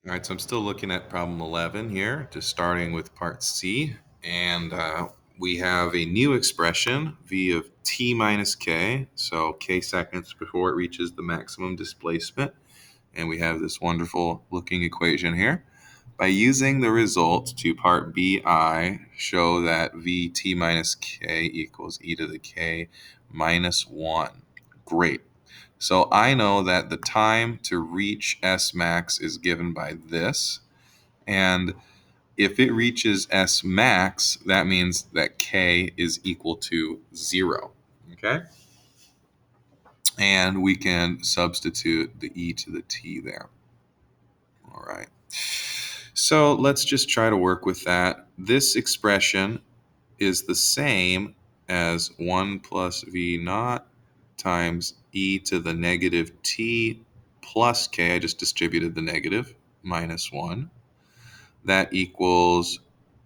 All right, so I'm still looking at problem 11 here, just starting with part C. And we have a new expression, v of t minus k, so k seconds before it reaches the maximum displacement. And we have this wonderful looking equation here. By using the results to part BI, show that vt minus k equals e to the k minus 1. Great. So I know that the time to reach S max is given by this. And if it reaches S max, that means that K is equal to 0. Okay? And we can substitute the e to the t there. All right. So let's just try to work with that. This expression is the same as 1 plus v naught times e to the negative t plus k. I just distributed the negative, minus 1. That equals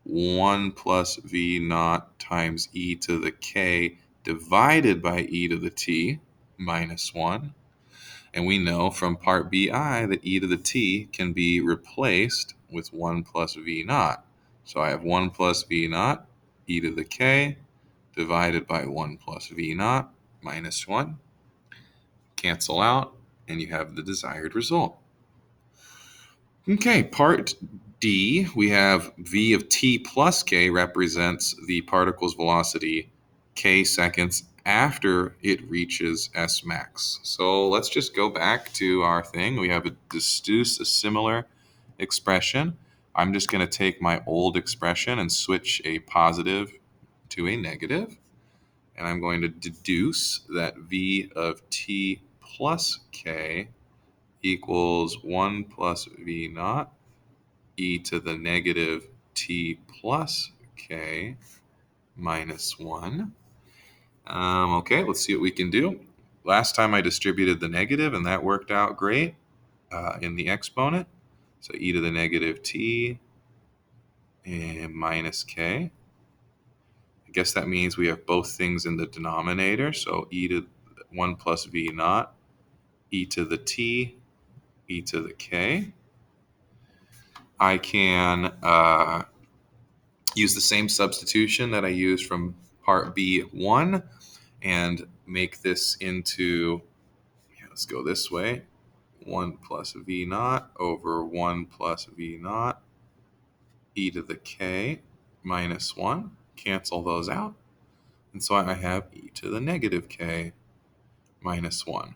1 plus v naught times e to the k divided by e to the t minus 1. And we know from part BI that e to the t can be replaced with 1 plus v naught. So I have 1 plus v naught e to the k divided by 1 plus v naught minus 1. Cancel out, and you have the desired result. Okay, part D, we have v of t plus k represents the particle's velocity k seconds after it reaches S max. So let's just go back to our thing. We have a deduce a similar expression. I'm just going to take my old expression and switch a positive to a negative. And I'm going to deduce that v of t plus k equals 1 plus v naught e to the negative t plus k minus 1. Okay, let's see what we can do. Last time I distributed the negative, and that worked out great in the exponent. So e to the negative t and minus k. I guess that means we have both things in the denominator. So e to 1 plus v naught, e to the t, e to the k. I can use the same substitution that I used from part B1 and make this into, let's go this way, 1 plus v naught over 1 plus v naught e to the k minus 1. Cancel those out. And so I have e to the negative k minus 1.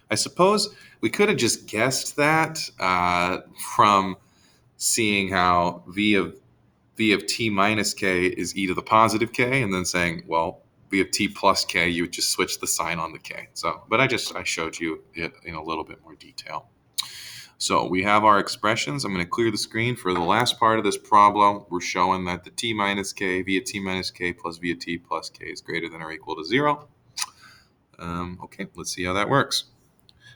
I suppose we could have just guessed that from seeing how v of t minus k is e to the positive k, and then saying, well, v of t plus k, you would just switch the sign on the k. So, but I showed you it in a little bit more detail. So we have our expressions. I'm going to clear the screen for the last part of this problem. We're showing that the t minus k, v of t minus k plus v of t plus k is greater than or equal to 0. Okay, let's see how that works.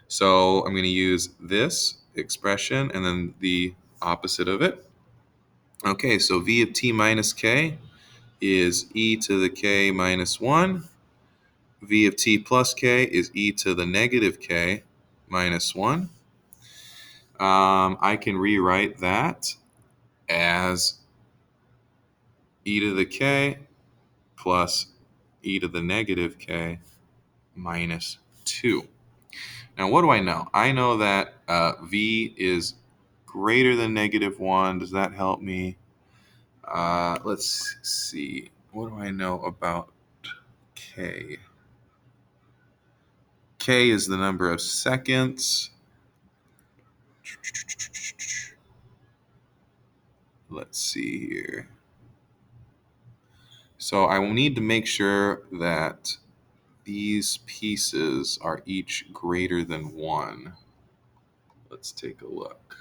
So I'm going to use this expression and then the opposite of it. Okay, so v of t minus k is e to the k minus 1. V of t plus k is e to the negative k minus 1. I can rewrite that as e to the k plus e to the negative k minus 2. Now, what do I know? I know that v is greater than negative 1. Does that help me? Let's see. What do I know about k? K is the number of seconds. Let's see here. So I will need to make sure that these pieces are each greater than 1. Let's take a look.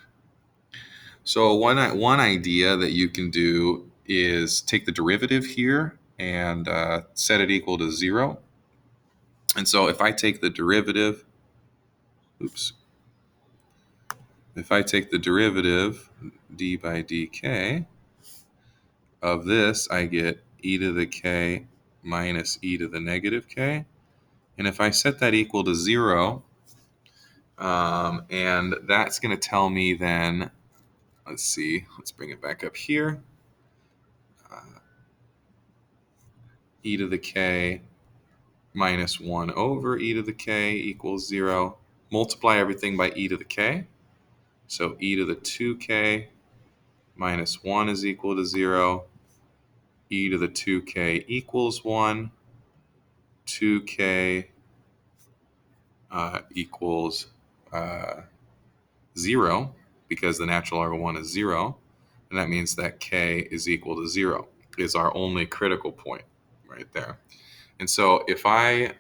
So one idea that you can do is take the derivative here and set it equal to 0. And so if I take the derivative, if I take the derivative d by dk of this, I get e to the k minus e to the negative k. And if I set that equal to 0, and that's going to tell me then Let's see. Let's bring it back up here. E to the k minus 1 over e to the k equals 0. Multiply everything by e to the k. So e to the 2k minus 1 is equal to 0. E to the 2k equals 1. 2k equals 0 because the natural log of 1 is 0. And that means that k is equal to 0 is our only critical point right there. And so if I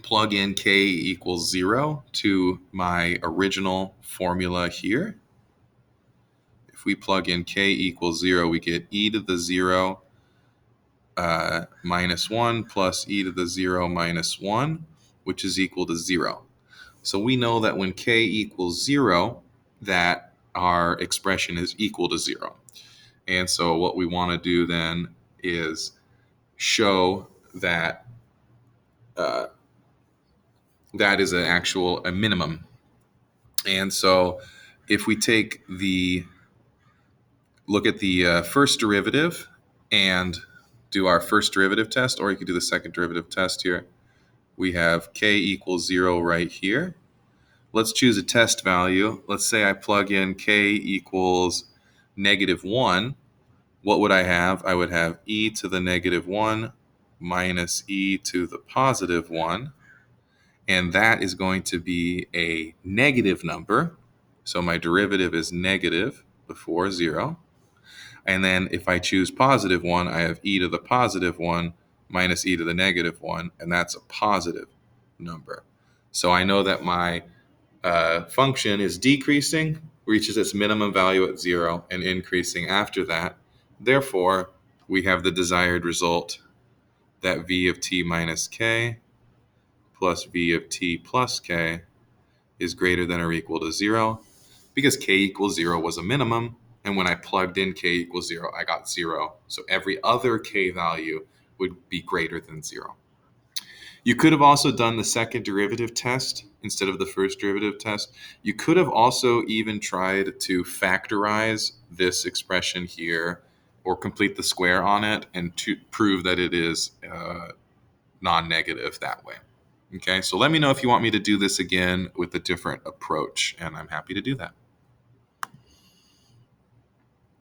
plug in k equals 0 to my original formula here, if we plug in k equals 0, we get e to the 0 minus 1 plus e to the 0 minus 1, which is equal to 0. So we know that when k equals 0, that our expression is equal to 0. And so what we want to do then is show that that is a minimum. And so if we look at the first derivative and do our first derivative test, or you could do the second derivative test here. We have k equals 0 right here. Let's choose a test value. Let's say I plug in k equals -1. What would I have? I would have e to the -1 minus e to the +1. And that is going to be a negative number. So my derivative is negative before 0. And then if I choose +1, I have e to the +1 minus e to the -1, and that's a positive number. So I know that my function is decreasing, reaches its minimum value at 0, and increasing after that. Therefore, we have the desired result that v of t minus k plus v of t plus k is greater than or equal to 0, because k equals 0 was a minimum, and when I plugged in k equals 0, I got 0. So every other k value would be greater than 0. You could have also done the second derivative test instead of the first derivative test. You could have also even tried to factorize this expression here or complete the square on it and to prove that it is non-negative that way. Okay, so let me know if you want me to do this again with a different approach, and I'm happy to do that.